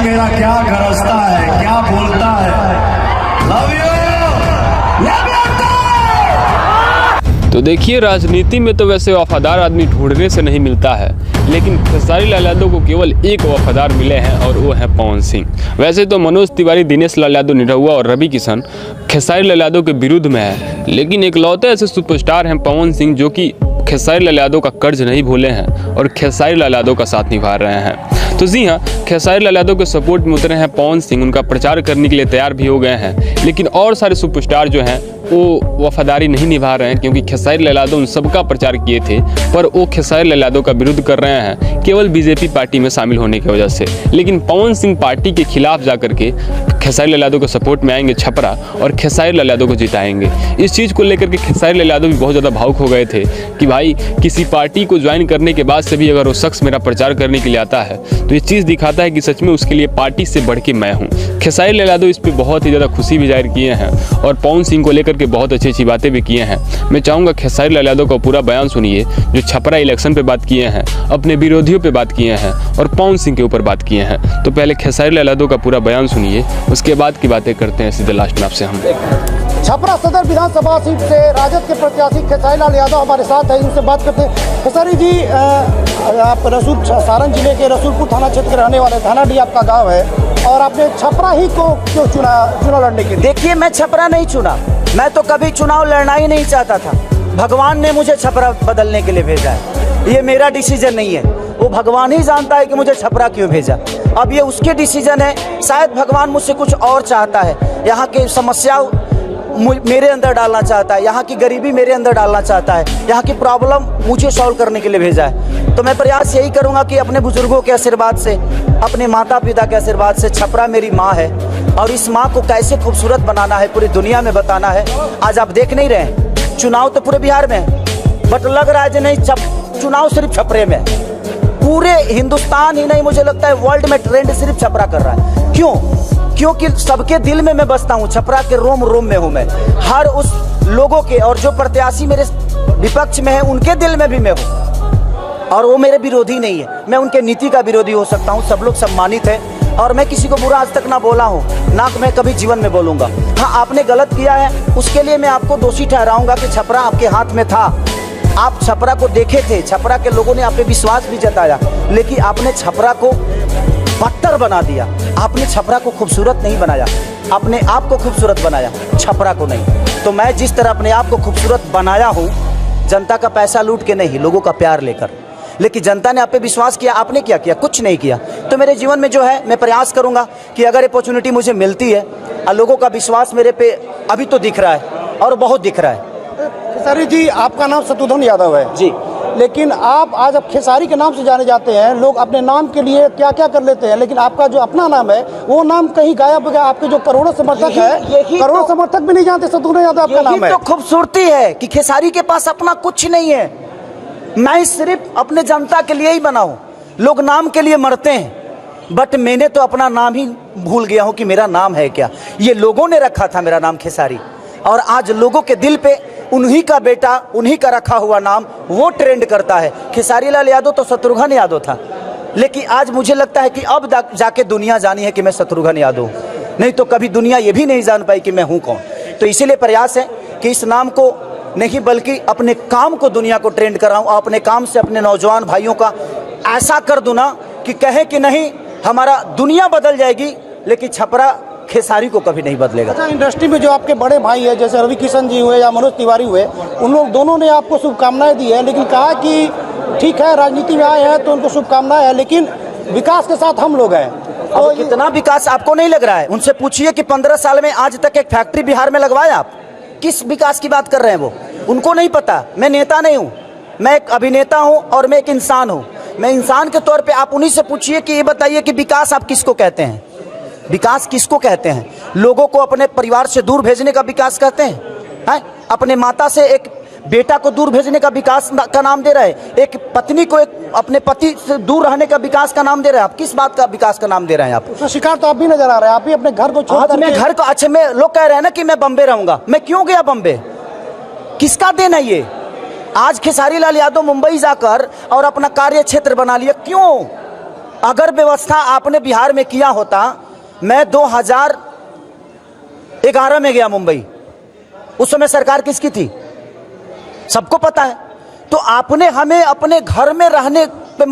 मेरा क्या गरजता है, क्या बोलता है। Love you, love you. तो देखिए, राजनीति में तो वैसे वफादार आदमी ढूंढने से नहीं मिलता है, लेकिन खेसारी लाल यादव को केवल एक वफादार मिले हैं और वो है पवन सिंह। वैसे तो मनोज तिवारी, दिनेश लाल यादव निरहुआ और रवि किशन खेसारी लाल यादव के विरुद्ध में है, लेकिन इकलौते ऐसे सुपरस्टार हैं पवन सिंह जो कि खेसारी लाल यादव का कर्ज नहीं भूले हैं और खेसारी लाल यादव का साथ निभा रहे हैं। तो जी हाँ, खेसारी लाल यादव के सपोर्ट में उतरे हैं पवन सिंह, उनका प्रचार करने के लिए तैयार भी हो गए हैं, लेकिन और सारे सुपरस्टार जो हैं वो वफादारी नहीं निभा रहे हैं, क्योंकि खेसारी लाल यादव उन सबका प्रचार किए थे, पर वो खेसारी लाल यादव का विरोध कर रहे हैं केवल बीजेपी पार्टी में शामिल होने की वजह से। लेकिन पवन सिंह पार्टी के खिलाफ जाकर के खेसारी लाल यादव के सपोर्ट में आएंगे छपरा और खेसारी लाल यादव को जिताएंगे। इस चीज़ को लेकर के खेसारी लाल यादव भी बहुत ज़्यादा भावुक हो गए थे कि भाई किसी पार्टी को ज्वाइन करने के बाद से भी अगर वो शख्स मेरा प्रचार करने के लिए आता है तो ये चीज़ दिखाता है कि सच में उसके लिए पार्टी से बढ़ के मैं हूँ। खेसारी लाल यादव इस पर बहुत ही ज़्यादा खुशी भी जाहिर किए हैं और पवन सिंह को लेकर के बहुत अच्छी अच्छी बातें भी किए हैं। मैं चाहूँगा खेसारी लाल यादव का पूरा बयान सुनिए, जो छपरा इलेक्शन पे बात किए हैं, अपने विरोधियों पे बात किए हैं और पवन सिंह के ऊपर बात किए हैं। तो पहले खेसारी लाल यादव का पूरा बयान सुनिए, उसके बाद की बातें करते हैं सीधे लास्ट में आपसे हम। छपरा सदर विधानसभा सीट से राजद के प्रत्याशी खेसारी लाल यादव हमारे साथ है, उनसे बात करते हैं। खेसारी जी, आप सारण जिले के रसूलपुर थाना क्षेत्र के रहने वाले, थानाडीह आपका गांव है, और आपने छपरा ही को क्यों चुनाव लड़ने के लिए? देखिए, मैं छपरा नहीं चुना, मैं तो कभी चुनाव लड़ना ही नहीं चाहता था। भगवान ने मुझे छपरा बदलने के लिए भेजा है, ये मेरा डिसीजन नहीं है। वो भगवान ही जानता है कि मुझे छपरा क्यों भेजा। अब ये उसके डिसीजन है, शायद भगवान मुझसे कुछ और चाहता है, यहाँ की समस्या मेरे अंदर डालना चाहता है, यहाँ की गरीबी मेरे अंदर डालना चाहता है, यहाँ की प्रॉब्लम मुझे सॉल्व करने के लिए भेजा है। तो मैं प्रयास यही करूँगा कि अपने बुजुर्गों के आशीर्वाद से, अपने माता पिता के आशीर्वाद से, छपरा मेरी माँ है और इस माँ को कैसे खूबसूरत बनाना है पूरी दुनिया में बताना है। आज आप देख नहीं रहे, चुनाव तो पूरे बिहार में है, बट लग रहा है कि नहीं चुनाव सिर्फ छपरे में है। पूरे हिंदुस्तान ही नहीं, मुझे लगता है वर्ल्ड में ट्रेंड सिर्फ छपरा कर रहा है। क्यों? क्योंकि सबके दिल में मैं बसता हूँ, छपरा के रोम रोम में हूँ मैं। हर उस लोगों के और जो प्रत्याशी मेरे विपक्ष में है उनके दिल में भी मैं हूँ, और वो मेरे विरोधी नहीं है। मैं उनके नीति का विरोधी हो सकता हूँ, सब लोग सम्मानित है और मैं किसी को बुरा आज तक ना बोला हूँ, ना मैं कभी जीवन में बोलूँगा। हाँ, आपने गलत किया है, उसके लिए मैं आपको दोषी ठहराऊँगा कि छपरा आपके हाथ में था, आप छपरा को देखे थे, छपरा के लोगों ने आप पे विश्वास भी जताया, लेकिन आपने छपरा को बदतर बना दिया। आपने छपरा को खूबसूरत नहीं बनाया, अपने आप को खूबसूरत बनाया, छपरा को नहीं। तो मैं जिस तरह अपने आप को खूबसूरत बनाया हूँ, जनता का पैसा लूट के नहीं, लोगों का प्यार लेकर, लेकिन जनता ने आप पे विश्वास किया, आपने क्या किया? कुछ नहीं किया। तो मेरे जीवन में जो है, मैं प्रयास करूँगा कि अगर अपॉर्चुनिटी मुझे मिलती है और लोगों का विश्वास मेरे पे अभी तो दिख रहा है और बहुत दिख रहा है। खेसारी जी, आपका नाम शत्रुघ्न यादव है जी, लेकिन आप आज अब खेसारी के नाम से जाने जाते हैं। लोग अपने नाम के लिए क्या क्या कर लेते हैं, लेकिन आपका जो अपना नाम है वो नाम कहीं गायब हो गया। आपके जो करोड़ों समर्थक है, करोड़ों समर्थक भी नहीं जानते शत्रुघ्न यादव आपका नाम है। तो खूबसूरती है कि खेसारी के पास अपना कुछ नहीं है। मैं सिर्फ अपने जनता के लिए ही बना हूँ। लोग नाम के लिए मरते हैं, बट मैंने तो अपना नाम ही भूल गया हूँ कि मेरा नाम है क्या। ये लोगों ने रखा था मेरा नाम खेसारी, और आज लोगों के दिल पे उन्हीं का बेटा, उन्हीं का रखा हुआ नाम वो ट्रेंड करता है। खेसारी लाल यादव तो शत्रुघ्न यादव था, लेकिन आज मुझे लगता है कि अब जाके दुनिया जानी है कि मैं शत्रुघ्न यादव, नहीं तो कभी दुनिया ये भी नहीं जान पाई कि मैं हूँ कौन। तो इसीलिए प्रयास है कि इस नाम को नहीं बल्कि अपने काम को दुनिया को ट्रेंड कराऊँ, और अपने काम से अपने नौजवान भाइयों का ऐसा कर दूँ ना कि कहे कि नहीं हमारा दुनिया बदल जाएगी, लेकिन छपरा खेसारी को कभी नहीं बदलेगा। अच्छा, इंडस्ट्री में जो आपके बड़े भाई है, जैसे रवि किशन जी हुए या मनोज तिवारी हुए, उन लोग दोनों ने आपको शुभकामनाएं दी है, लेकिन कहा कि ठीक है राजनीति में आए हैं तो उनको शुभकामनाएं है, लेकिन विकास के साथ हम लोग हैं। तो कितना विकास आपको नहीं लग रहा है? उनसे पूछिए कि 15 साल में आज तक एक फैक्ट्री बिहार में लगवाया आप? किस विकास की बात कर रहे हैं वो? उनको नहीं पता। मैं नेता नहीं हूँ, मैं एक अभिनेता हूँ और मैं एक इंसान हूँ। मैं इंसान के तौर पे आप उन्हीं से पूछिए कि ये बताइए कि विकास आप किसको कहते हैं? विकास किसको कहते हैं? लोगों को अपने परिवार से दूर भेजने का विकास कहते हैं? अपने माता से एक बेटा को दूर भेजने का विकास का नाम दे रहे हैं? एक पत्नी को एक अपने पति से दूर रहने का विकास का नाम दे रहे हैं? आप किस बात का विकास का नाम दे रहे हैं? आप तो शिकार तो आप भी नजर आ रहे हैं, आप भी अपने घर को छोड़ मैं घर को, अच्छा मैं लोग कह रहे हैं ना कि मैं बम्बे रहूंगा, मैं क्यों गया बम्बे? किसका देन है ये? आज खेसारी लाल यादव मुंबई जाकर और अपना कार्य क्षेत्र बना लिया, क्यों? अगर व्यवस्था आपने बिहार में किया होता, मैं 2011 में गया मुंबई, उस समय सरकार किसकी थी सबको पता है। तो आपने हमें अपने घर में रहने पे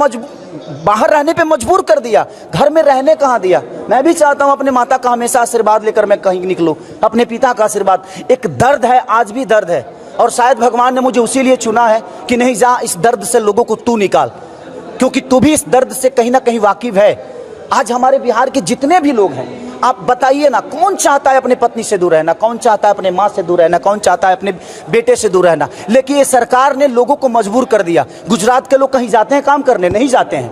बाहर रहने पे मजबूर कर दिया, घर में रहने कहाँ दिया। मैं भी चाहता हूँ अपने माता का हमेशा आशीर्वाद लेकर मैं कहीं निकलूँ, अपने पिता का आशीर्वाद। एक दर्द है, आज भी दर्द है, और शायद भगवान ने मुझे उसी लिए चुना है कि नहीं जा, इस दर्द से लोगों को तू निकाल, क्योंकि तू भी इस दर्द से कहीं ना कहीं वाकिफ है। आज हमारे बिहार के जितने भी लोग हैं, आप बताइए ना, कौन चाहता है अपनी पत्नी से दूर रहना, कौन चाहता है अपने माँ से दूर रहना, कौन चाहता है अपने बेटे से दूर रहना। लेकिन ये सरकार ने लोगों को मजबूर कर दिया। गुजरात के लोग कहीं जाते हैं काम करने, नहीं जाते हैं।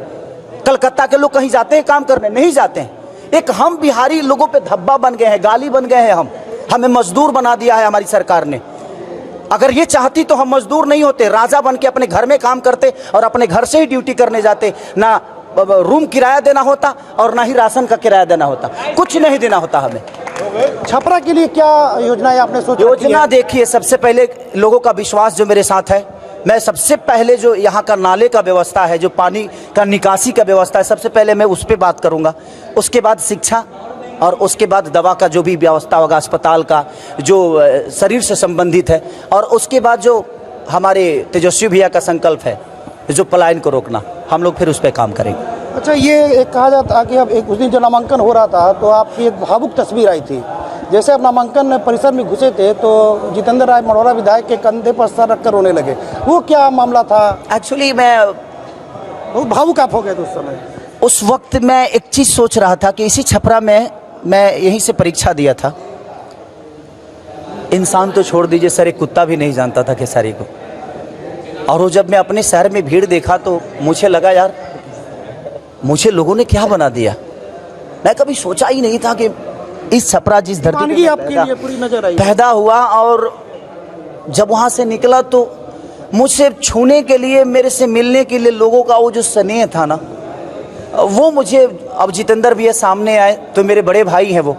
कलकत्ता के लोग कहीं जाते हैं काम करने, नहीं जाते हैं। एक हम बिहारी लोगों पे धब्बा बन गए हैं, गाली बन गए हैं, हमें मजदूर बना दिया है हमारी सरकार ने। अगर ये चाहती तो हम मजदूर नहीं होते, राजा बन के अपने घर में काम करते और अपने घर से ही ड्यूटी करने जाते। ना रूम किराया देना होता और ना ही राशन का किराया देना होता, कुछ नहीं देना होता हमें। छपरा के लिए क्या योजनाएं आपने सोची? योजना देखिए, सबसे पहले लोगों का विश्वास जो मेरे साथ है, मैं सबसे पहले जो यहाँ का नाले का व्यवस्था है, जो पानी का निकासी का व्यवस्था है, सबसे पहले मैं उस पर बात करूँगा। उसके बाद शिक्षा, और उसके बाद दवा का जो भी व्यवस्था होगा, अस्पताल का जो शरीर से संबंधित है, और उसके बाद जो हमारे तेजस्वी भैया का संकल्प है, जो पलायन को रोकना, हम लोग फिर उस पर काम करेंगे। अच्छा, ये एक कहा जाता कि अब एक उस दिन जो नामांकन हो रहा था तो आपकी एक भावुक तस्वीर आई थी। जैसे आप नामांकन परिसर में घुसे थे तो जितेंद्र राय मढ़ौरा विधायक के कंधे पर सर रखकर रोने लगे, वो क्या मामला था? एक्चुअली मैं बहुत भावुक आप हो गए थे उस समय। उस वक्त मैं एक चीज़ सोच रहा था कि इसी छपरा में मैं यहीं से परीक्षा दिया था। इंसान तो छोड़ दीजिए सर, एक कुत्ता भी नहीं जानता था खेसारी को। और वो जब मैं अपने शहर में भीड़ देखा तो मुझे लगा यार, मुझे लोगों ने क्या बना दिया। मैं कभी सोचा ही नहीं था कि इस छपरा जिस धरती पे आपके लिए पूरी नजर आई, पैदा हुआ, और जब वहाँ से निकला तो मुझसे छूने के लिए, मेरे से मिलने के लिए लोगों का वो जो स्नेह था ना, वो मुझे, अब जितेंद्र भी सामने आए तो मेरे बड़े भाई हैं, वो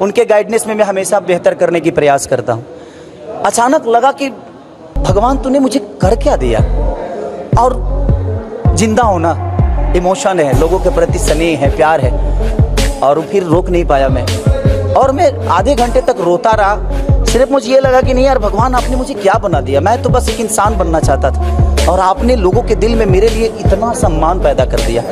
उनके गाइडेंस में मैं हमेशा बेहतर करने की प्रयास करता हूँ। अचानक लगा कि भगवान तूने मुझे कर क्या दिया। और जिंदा होना, इमोशन है, लोगों के प्रति स्नेह है, प्यार है, और फिर रोक नहीं पाया मैं। और मैं आधे घंटे तक रोता रहा। सिर्फ मुझे ये लगा कि नहीं यार भगवान, आपने मुझे क्या बना दिया। मैं तो बस एक इंसान बनना चाहता था, और आपने लोगों के दिल में मेरे लिए इतना सम्मान पैदा कर दिया।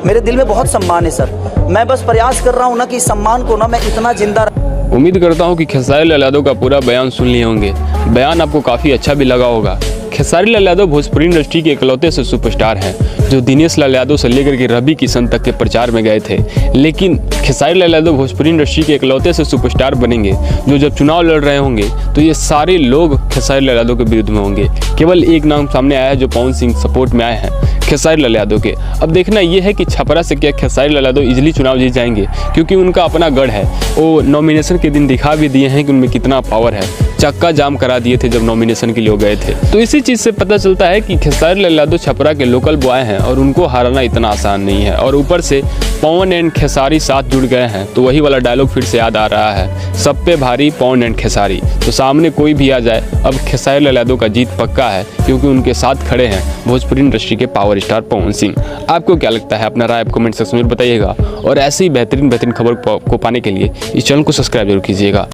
मेरे दिल में बहुत सम्मान है सर। मैं बस प्रयास कर रहा हूँ ना कि इस सम्मान को ना मैं इतना जिंदा। उम्मीद करता हूँ कि खेसारी लाल यादव का पूरा बयान सुन लिए होंगे। बयान आपको काफ़ी अच्छा भी लगा होगा। खेसारी लाल यादव भोजपुरी इंडस्ट्री के इकलौते से सुपरस्टार हैं, जो दिनेश लाल यादव से लेकर के रवि किशन तक के प्रचार में गए थे। लेकिन खेसारी लाल यादव भोजपुरी इंडस्ट्री के इकलौते से सुपरस्टार बनेंगे, जो जब चुनाव लड़ रहे होंगे तो ये सारे लोग खेसारी लाल यादव के विरुद्ध में होंगे। केवल एक नाम सामने आया है जो पवन सिंह सपोर्ट में आए हैं, खेसारी लाल यादव के। अब देखना ये है कि छपरा से क्या खेसारी लाल यादव इजीली चुनाव जीत जाएंगे, क्योंकि उनका अपना गढ़ है। वो नॉमिनेशन के दिन दिखा भी दिए हैं कि उनमें कितना पावर है। चक्का जाम करा दिए थे जब नॉमिनेशन के लिए गए थे। तो इसी चीज़ से पता चलता है कि खेसारी लाल यादव छपरा के लोकल बॉय हैं और उनको हराना इतना आसान नहीं है। और ऊपर से पवन एंड खेसारी साथ जुड़ गए हैं, तो वही वाला डायलॉग फिर से याद आ रहा है, सब पे भारी पवन एंड खेसारी। तो सामने कोई भी आ जाए, अब खेसारी लाल यादव का जीत पक्का है, क्योंकि उनके साथ खड़े हैं भोजपुरी इंडस्ट्री के पावर स्टार पवन सिंह। आपको क्या लगता है? अपना राय आप कमेंट सेक्शन में बताइएगा, और ऐसी बेहतरीन खबर को पाने के लिए इस चैनल को सब्सक्राइब जरूर कीजिएगा।